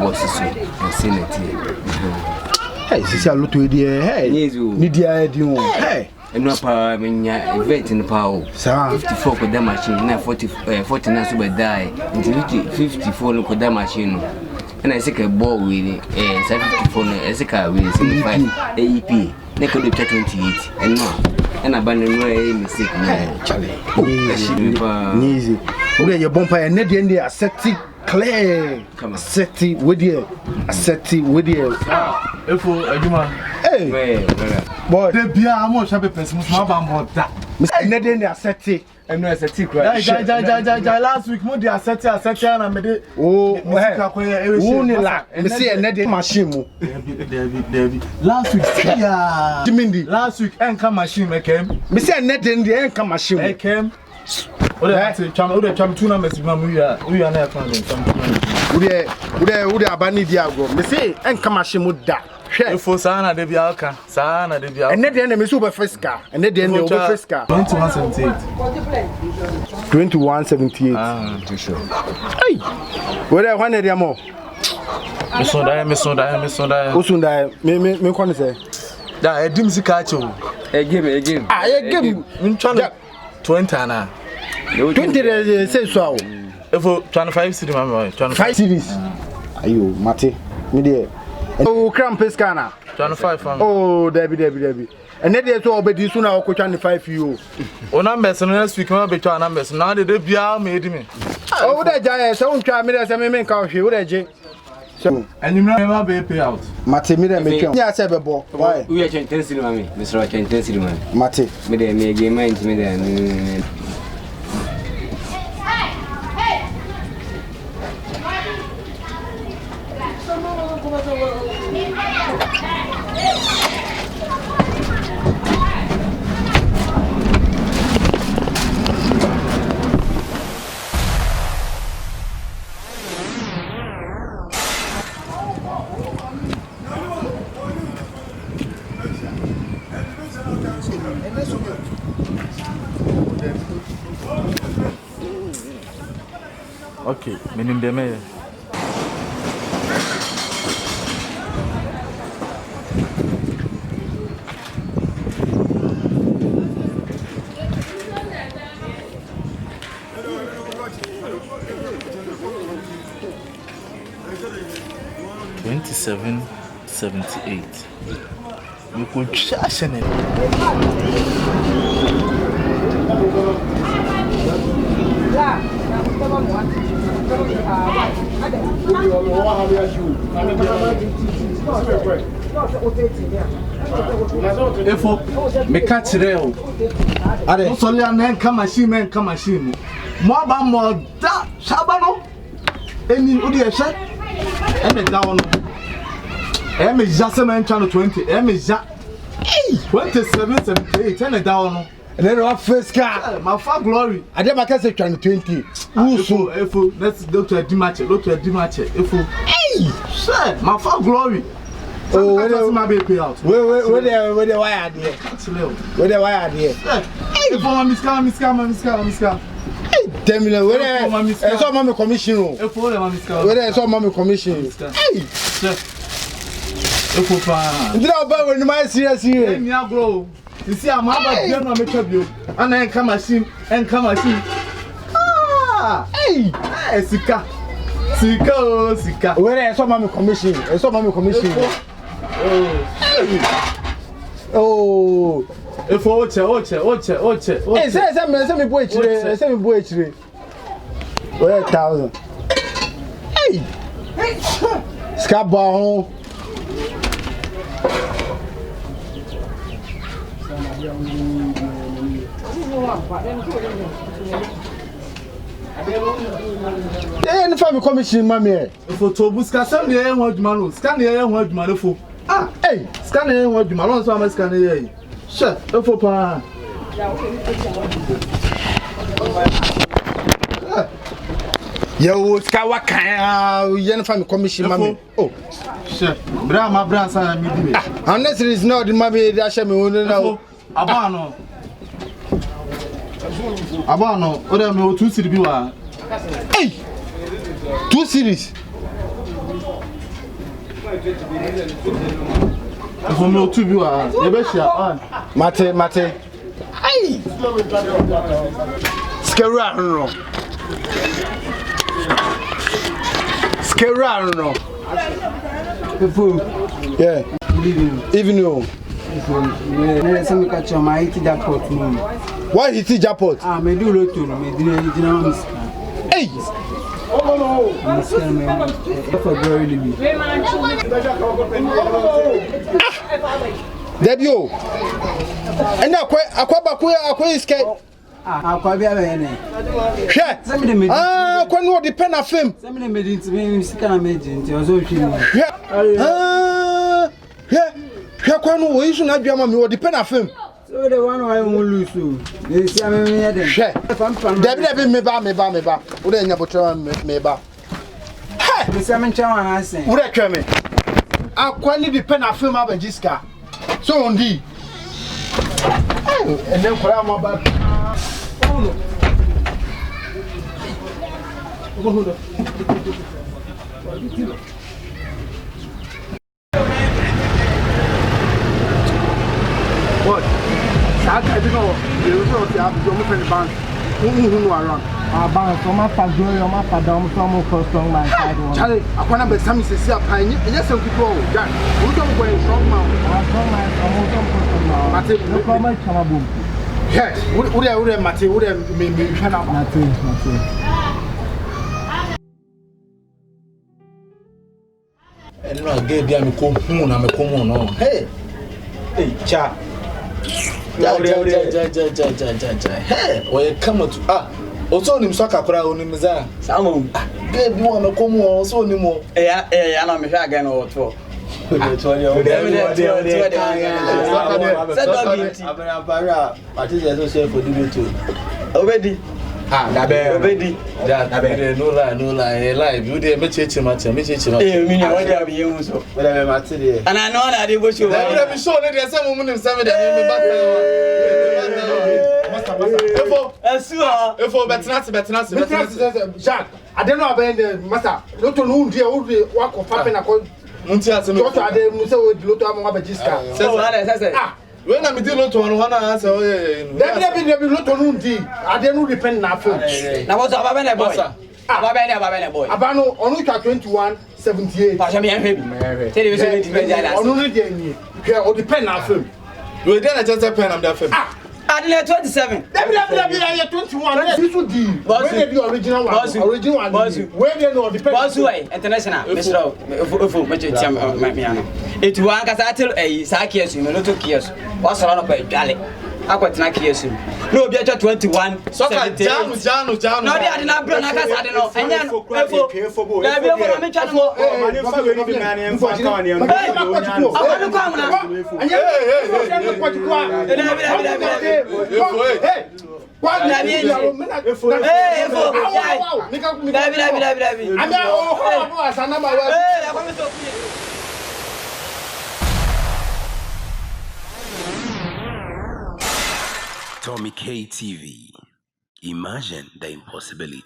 boss so senate. Hey, see a lot of idea. Hey, media idea. Hey, and no power menya event in power. 54 for that machine, na 49 so die. Until 54 no that machine. And I say a ball with 54 no, I say with 75 AEP. They could do 28 and no. And abandon way mistake. Charlie. Easy. Okay, your bumper and net in there set clear. Come on. Set with you. Set with you. If hey, boy, the beer how much have a person about that. Net in there set and no set right. Last week, Moody set and I made it. Oh, only like see a net machine. Last week, Jimmy, last week, and come machine came. Miss a net in the end come machine. I came. We are not abandoned Diago. Me say, and come machine with that. For Sana de Bialca, Sana de Bialca, and then the enemy super fresca, and then the enemy fresca. 2178. Ah, too sure. Hey, where I wanted them more. Miss Sonda. Usunda, me can say. That a dimsy catch. Again. I give you 20 Anna. 20 say so. If 25 city, mamma, 25 series. Are you, Mate? Me there. Oh, Crampus Cana. 25. Oh, Debbie. And then there's all be soon. I'll coach 25 you. Oh, numbers and next week, I'll be 2 numbers. Now the Bia made me. Oh, that giant, so try me as a man count here. What a so, and you never be payout. Mate, me then make you. Yes, ever ball. Why? We are intensity, mammy. Mr. Rock intensity, man. Mate, me there, me game, me there. Okay, meaning the mayor. $27.78. You could chash in it. If me catch rail, are so young come machine. More that Shabano. Any Udia shot and a down. M is just a man channel 20. M is 27.78 and a down. and then our first car. My far glory. I did my case 2020. Who let's Dr. Dimache. Hey, sir, my far glory. Oh, where my baby out? Where the wire there? Where the wire there? Hey, for my miska. Hey, damn it, where I saw mommy commission. Where I saw mommy commission. Hey, sir. Did I buy when my serious here? You see, I'm about to make you. And I come machine. Ah, hey, Sika. Where I saw mommy commission. Oh, if Oche. Hey, say me boy chire. Where 1,000. Hey, Scabba. Any family commission, mammy. For Tobuska, some year what man, scan the air what man for. Ah, hey, scan the air what man on some scan the air. Shut up for pa. Yo, Skawaka, young family commission, mammy. Oh, shut. Brahma Brasa, me. Unless it is not the mammy that shall me know. Abano, what am I 2 series? Hey, 2 series. For me to be a Rebecca. Mate. Aye. Skerano. Yeah. Even you. Some catch on my jackpot. Why hit jackpot? Me do look to me. Hey. Debio. And I escape. Quite be a man. When what depend on film? Somebody made it to me, Mr. Major. Yeah, Kwano, we should not be a man who depend on film. So the one I won't lose you. They see me at them. Debbie, me ba. Would I never try me ba? Hey, the salmon chow and I say, would I try me? I quite depend on film of a Jiska. So on D. And then for our back. What? I don't know. You know, you have to go to the bank. Who are around? bank, so my father, my father, some custom my side one. Charlie, I want to be some see a pine. Yes, some people. Jack, we don't go in strong man. Mate, look how much come boom. Yes, would I Mate, would I maybe turn up Mate. And I gave them a common, I'm a common. Hey, cha. Hey, or come to also him soccer crowd on him. Some baby want to come also anymore. Eh, I'm again or two. Already. Already. No lie. You did me church match. Me church match. Eh, me what have you so? Whatever match there. And I know that they go show. Let me show there's some woman in 7 days. If Jack, I don't know about the master. Not to know the old work of Papa. Muntias and What are they? Musa would look at Mabajiska. When I'm dealing to one answer, there be lot on D. I don't depend on food. Now what's up, Abana boy? Abana boy. Abano only 2178. Tell you only the or depend on film. You then I just a pen on that film. I didn't 27. 21. This would be where the original one. Where they know depend. Bossway International. Mr. It one casatil a Sakias in a little kios. What's around of a galley? I got not kios. No, be at 21. So I down. No, they are not blown. I don't know. And then Tommy K TV. Imagine the impossibility.